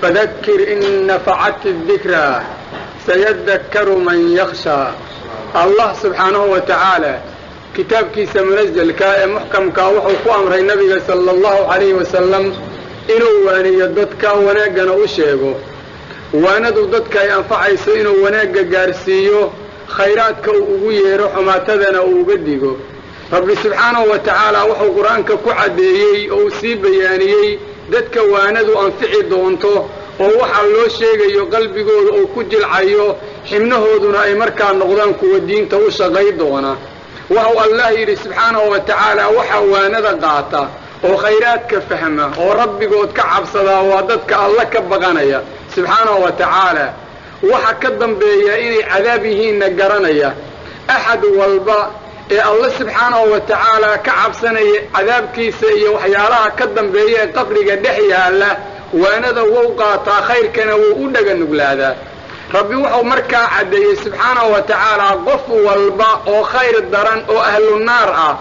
فذكر إن نفعت الذكرى سيذكر من يخشى. الله سبحانه وتعالى كتاب كيس منزل كا محكم كاوحو كأمر النبي صلى الله عليه وسلم إنه واني يددك وناقنا وشيغو وانا ددك ينفعيس إنه وناقا قارسيو خيراتك وغير حماتذنا وقدقو. رب سبحانه وتعالى وحو قرآنك كعديي أو سيبيانيي dadka waanadu anfici doonto oo waxa loo sheegayo qalbigooda oo ku jilcayo xibnahooduna ay markaa noqdaan kuwa diinta u shaqay doona. waxa Allah yiri subhanahu wa ta'ala waxa waanada qaata oo khayraadka fahma oo rabbigood ka cabsada waa dadka Allah ka baqanaya subhanahu wa ta'ala. waxa ka dambeeya inay cadaab yihiin garanaya ahad walba ee Allah subhanahu wa ta'ala ka cabsanaya cadaabkiisa iyo waxyaalaha ka dambeeya qabriga dhaxyaala waanada wuu qaataa khayrkana wuu u dhaga nuglaada. rabbi wuxuu markaa cadeeyay subhanahu wa ta'ala qof walba oo khayr daran oo ahlu naar ah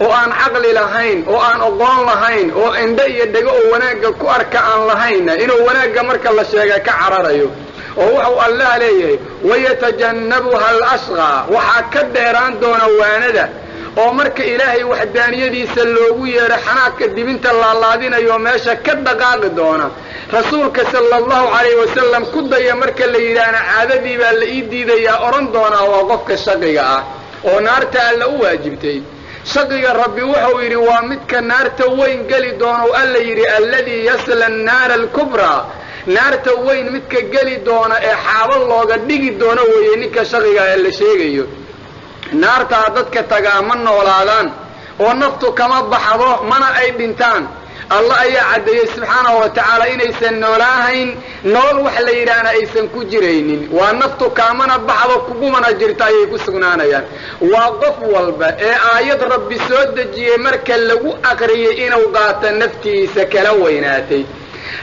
oo aan aqli lahayn oo aan aqoon lahayn oo indha iyo dhago oo wanaaga ku arka aan lahayn inuu wanaaga marka la sheega ka cararayo. ووحو الله ليه ويتجنبها الأصغى وحاكا ديران دون واندا ومرك إلهي وحدانية دي سلوغوية رحناك الدبنت الله دينا يوميشا كدقاق دونا. رسولك صلى الله عليه وسلم كد يمرك اللي يدانا عاددي بالإيدي دي أوران دونا وغفك الشقيقة ونارتا اللي واجبتي شقيقة ربي وحو يري وامدك نارتا وين قلي دونا وقال يري الذي يصل النار الكبرى naarta weyn midka gali doona ee xaabal looga dhigi doona weeye ninka shaqiga ee la sheegayo. naarta dadka tagaa ma noolaadaan oo naftu kama baxdo mana ay dhintaan. Allah ayaa cadeeyay subhanahu wa ta'ala inaysan noolaahayn nool wax la yiraahdo aysan ku jireynin. waa naftu kaamana baxdo kugumana jirta ay ku sugnaanayaan. waa qof walba ee aayad rabbi soo dejiyay marka lagu aqriyay inuu qaato naftiisa kala weynaatay.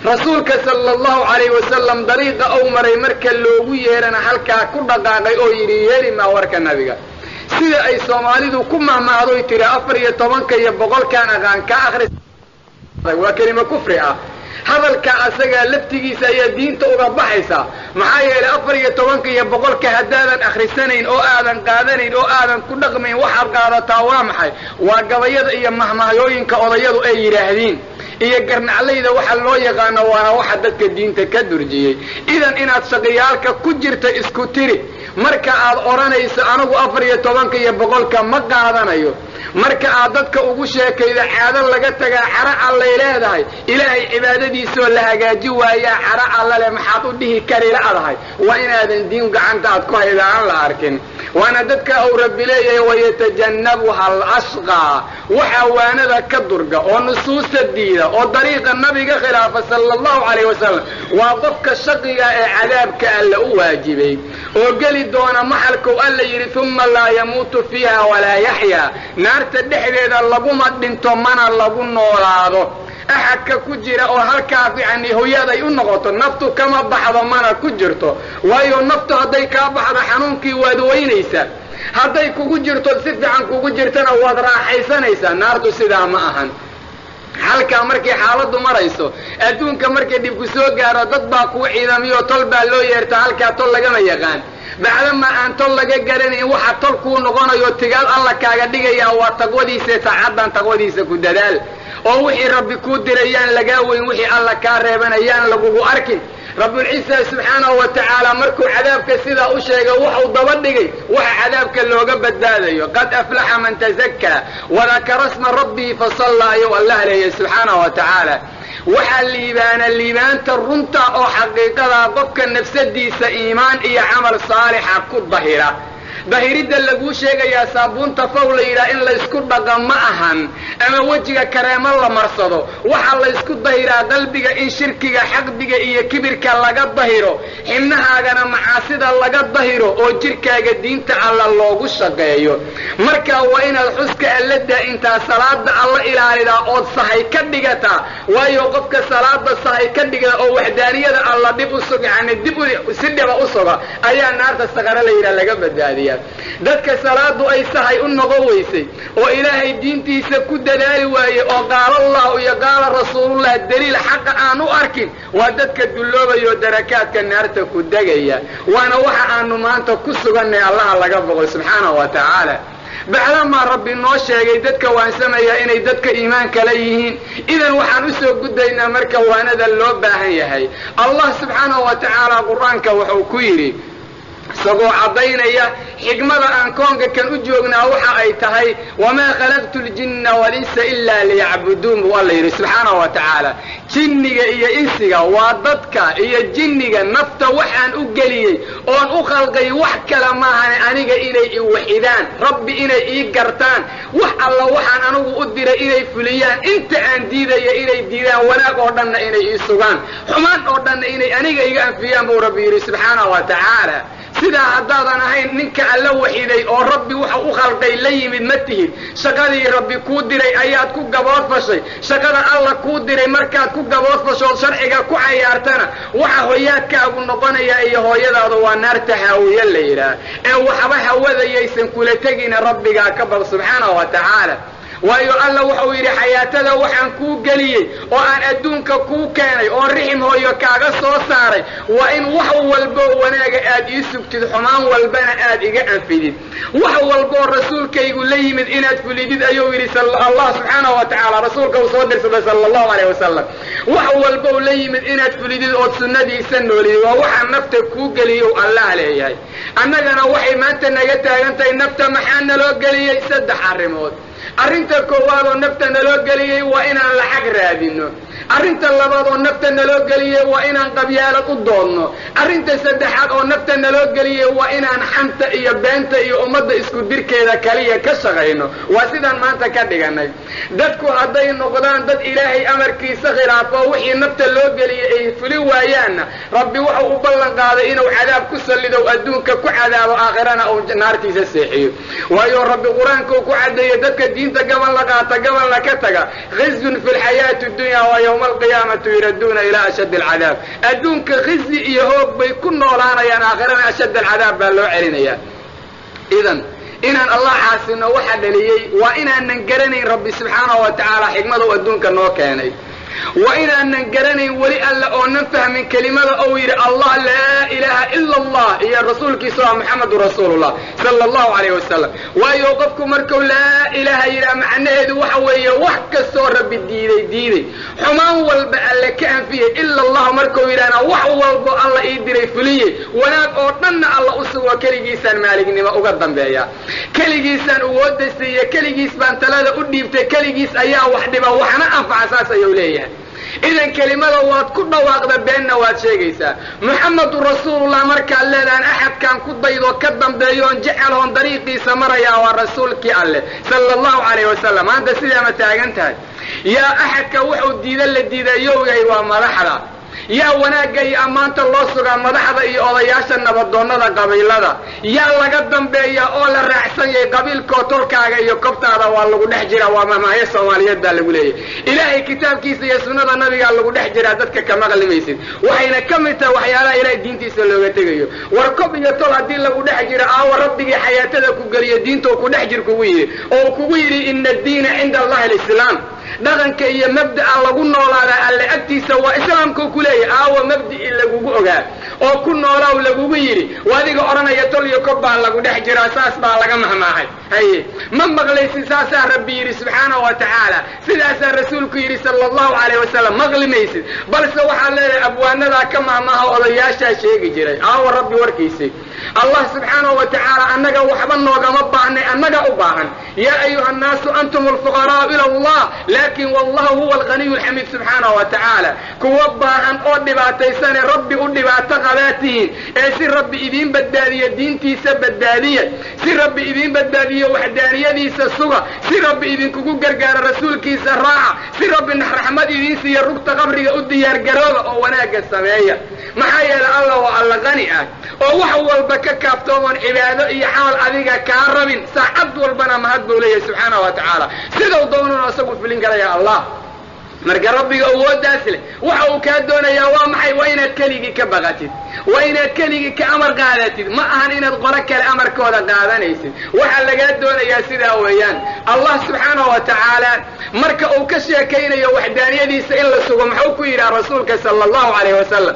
رسولك صلى الله عليه وسلم طريقة أو مري مركا لوغو ييرنا حلقا كل دقاقي أو يري ما وركا النبي سيدا أي صومالي دو كما ما هدو يتري أفرية طبانك يبغل كان أغان كآخر وكلمة كفرئة هذا الكأسجا لفتجي سيدين تؤرب بحثا معايا لأفرية طبانك يبغل كهدادا آخر سنين أو آذن قادنين أو آذن كل رقمين وحر قادة وامحي وقضيض إيا مهما يوين كأضيض أي راهدين iyo garnaclayda waxa loo yaqaan waa waxa dadka diinta ka durjiyay. idan inaad shaqiyaalka ku jirta isku tiri marka aad oranayso anagu 14 iyo 100 ma qaadanayo marka aad dadka ugu sheekayda caado laga tagaa xara alla leedahay ilaahay cibaadadiisa la hagaaji waaya xara alla le maxaad u dhihi kari laadahay waa inaadan diin gacanta aad ku haydaan la arkin. وانا ددك او ربي ليه ويتجنبها الاشقى وحوانذا كدرقة ونصوص الدينة وطريق النبي خلافة صلى الله عليه وسلم وضفك الشقية عذابك ألا واجبي وقالي دون محلك وألا يري ثم لا يموت فيها ولا يحيا نار تدحي إذا اللقومة دينتم من اللقون نولاده أحكا كجيرا أو هالكا في عني هو يدي النغطة نفطه كما بحض مانا كجرته ويو النفط هديكا بحض حنونكي وادوينيسا هديكو كجرته سفي عنكو كجرتنا وادرا حيسانيسا نارتو سيدا معهن halka markii xaaladu marayso adduunka markii dib ku soo gaaro dad baa ku ciidamiyo tolba loo yeerta halka tol laga ma yaqaan bacdama aan tol laga garanay waxa tol ku noqonayo tigaal alla kaaga dhigaya waa taqwadiisa saacadan taqwadiisa ku dadaal oo wixii rabbi ku dirayaan laga weyn wixii alla ka reebanayaan lagu arkin. رب العزة سبحانه وتعالى مركو عذابك سيدا أشيغا وحو ضبدقي وحا عذابك اللوغا بدادي قد أفلح من تزكى وذكر اسم ربي فصلى أيها الله عليه سبحانه وتعالى وحا الليبان ترنتا أو حقيقة ضبك النفس ديس إيمان إيا عمل صالح كد ظهيرا ظهيريدا لغو شيغايا صابون تفول الى ان لا اسكو دغ ما اهان اما وجهك كريم الله مرصدو waxa la isku dahira qalbiga in shirkiga xaqdiga iyo kibirka laga dahiro xinnahaagana macaasida laga dahiro oo jirkaaga diinta alla loogu shaqeeyo marka waa inaad xuska allada inta salaada alla ilaalida oo sahay ka dhigata waayo qofka salaada sahay ka dhiga oo wahdaaniyada alla dib u sugayaan dib u sidaba u suga ayaa naarta saqara la yiraahdo laga badbaadiyo gelaya dadka salaadu ay sahay u noqon weysay oo ilaahay diintiisa ku dadaali waaye oo qaala allahu iyo qaala rasuulullah daliil xaqa aan u arkin waa dadka dulloobayo darakaadka naarta ku degaya waana waxa aanu maanta ku sugannay allaha laga boqo subxaanahu wa tacaala bacdamaa rabbi noo sheegay dadka waansamaya inay dadka iimaanka la yihiin idan waxaan u soo gudaynaa marka waanada loo baahan yahay allah subxaanahu wa tacaala qur-aanka wuxuu ku yidhi isagoo caddaynaya xikmada aan koonka kan u joognaa waxa ay tahay wamaa khalaqtu ljinna walinsa ilaa liyacbuduun buu alla yidhi subxaanahu wa tacaala jinniga iyo insiga waa dadka iyo jinniga nafta waxaan u geliyey oon u khalqay wax kale maahane aniga inay i waxidaan rabbi inay ii gartaan wax alla waxaan anigu u diray inay fuliyaan inta aan diidaya inay diidaan wanaag oo dhanna inay ii sugaan xumaan oo dhanna inay aniga iga anfiyaan buu rabbi yidhi subxaanahu wa tacaala sidaa haddaadan ahayn ninka alla waxiday oo rabbi waxa u khalqay la yimid ma tihid shaqadii rabbi kuu diray ayaad ku gaboodfashay shaqada alla kuu diray markaad ku gaboodfashood sharciga ku cayaartana waxa hoyaadkaagu noqonaya iyo hooyadaada waa naarta haawiye la yidhaah ee waxba hawadayaysan kula tegina rabbigaa ka baq subxaanahu wa tacaala waayo alla wuxuu yidhi xayaatada waxaan kuu geliyey oo aan adduunka kuu keenay oon rixim hooyo kaaga soo saaray waa in wax walbo wanaaga aad ii sugtid xumaan walbana aad iga anfidid wax walboo rasuulkaygu la yimid inaad fulidid ayuu yidhi allah subxaanahu wa tacaala rasuulka uu soo dirsaday sala allahu alayh wasalam wax walbou la yimid inaad fulidid ood sunnadiisa noolidid waa waxaa nafta kuu geliyow allah leeyahay annagana waxay maanta naga taagan tahay nafta maxaa naloo geliyey 3 arrimood arrinta koowaad oo nafta naloo geliyey waa inaan lacag raadino arrinta labaad oo nafta naloo geliyey waa inaan qabyaalad u doonno arrinta saddexaad oo nafta naloo geliyey waa inaan xanta iyo beenta iyo ummadda isku dirkeeda kaliya ka shaqayno waa sidaan maanta ka dhiganay dadku hadday noqdaan dad ilaahay amarkiisa khilaafo wixii nafta loo geliyey ay fuli waayaanna rabbi wuxuu u ballan qaaday inuu cadaab ku sallido adduunka ku cadaabo aakhirana uu naartiisa seexiyo waayo rabbi qur-aanka uu ku caddeeyey dadka diinta gabal la qaata gabalna ka taga khizyun fi lxayaati dunya wa yawma alqiyaamati yuraduuna ilaa ashaddi alcadaab adduunka khizy iyo hoog bay ku noolaanayaan aakhirana ashadd alcadaab baa loo celinayaa idan inaan allah caasino waxa dhaliyey waa inaanan garanayn rabbi subxaanahu wa tacaala xikmada uu adduunka noo keenay waa inaanan garanayn weli alle oonan fahmin kelimada ou yidhi allah laa ilaaha ila allah iyo rasuulkiisa waa muxamadu rasuulullah sala allahu calayh wasalam waayo qofku markuu laa ilaaha yidhaha macnaheedu waxa weeye wax kastoo rabbi diiday xumaan walba alle ka anfiyey ila allah markuu yidhahna wax walbo alla ii diray fuliyey wanaag oo dhanna alla u sugo keligiisaan maalignimo uga dambeeya keligiisaan uwoodaysiiyo keligiis baan talada u dhiibtay keligiis ayaa wax dhiba waxna anfaca saas ayuu leeyahay idan kelimada waad ku dhawaaqda beenna waad sheegaysaa muxamadu rasuulullah markaad leedahan axadkaan ku daydo ka dambeeyoon jecelhoon dariiqiisa marayaa waa rasuulkii alleh sala allahu calayh wasalam maanta sidaa ma taagan tahay yaa axadka wuxuu diida la diidayow yahay waa madaxda yaa wanaagga iyo ammaanta loo sugaa madaxda iyo odayaasha nabadoonnada qabiilada yaa laga dambeeyaa oo la raacsan yahay qabiilkoo tolkaaga iyo kobtaada waa lagu dhex jiraa waa mamahyo soomaaliyeed baa lagu leeyahay ilaahay kitaabkiisa iyo sunnada nabigaa lagu dhex jiraa dadka kama qalimaysid waxayna ka mid tahay waxyaalaha ilaahay diintiisa looga tegayo war kob iyo tol haddii lagu dhex jiro aawa rabbigii xayaatada ku geliyo diintoo ku dhex jir kugu yidhi oo kugu yidhi ina addiina cinda allahi alislaam dhaqanka iyo mabda'a lagu noolaadaa alle agtiisa waa islaamkuu ku leeyahay aawa mabdi'ii lagugu ogaa oo ku noolaaw lagugu yidhi adiga odhanaya tol iyo kob baa lagu dhex jiraa saas baa laga mahmaahay haye ma maqlaysid saasaa rabbi yidhi subxaanahu wa tacaala sidaasaa rasuulku yidhi sala allahu calayh wasalam maqli maysid balse waxaad leedahay abwaanadaa ka mahmaaha odayaashaa sheegi jiray aawa rabbi warkiisii allah subxaanahu wa tacaala annaga waxba noogama baahnay annaga u baahan yaa ayuha annaasu antum alfuqaraa'u ila allah laakin wallahu huwa alghaniyu alxamiid subxaanahu wa tacaala kuwa baahan oo dhibaataysane rabbi u dhibaato qabaatihiin ee si rabbi idiin badbaadiyo diintiisa badbaadiya si rabbi idiin badbaadiyo waxdaaniyadiisa suga si rabbi idinkugu gargaaro rasuulkiisa raaca si rabbi raxmad idiin siiya rugta qabriga u diyaargarooba oo wanaagga sameeya maxaa yeelay allah waa alla qani ah oo wax walba ka kaaftoomoon cibaado iyo xamal adiga kaa rabin saacad walbana mahad buu leeyahay subxaanahu wa tacaala sidau doonana isagu fulin karaya allah marka rabbiga awoodaas leh waxa uu kaa doonayaa waa maxay? waa inaad keligii ka baqatid, waa inaad keligii ka amar qaadatid, ma ahan inaad qolo kale amarkooda qaadanaysid. waxaa lagaa doonayaa sidaa weeyaan. allah subxaanahu wa tacaala marka uu ka sheekaynayo waxdaaniyadiisa in la sugo muxuu ku yidhaha rasuulka sala allahu calayh wasalam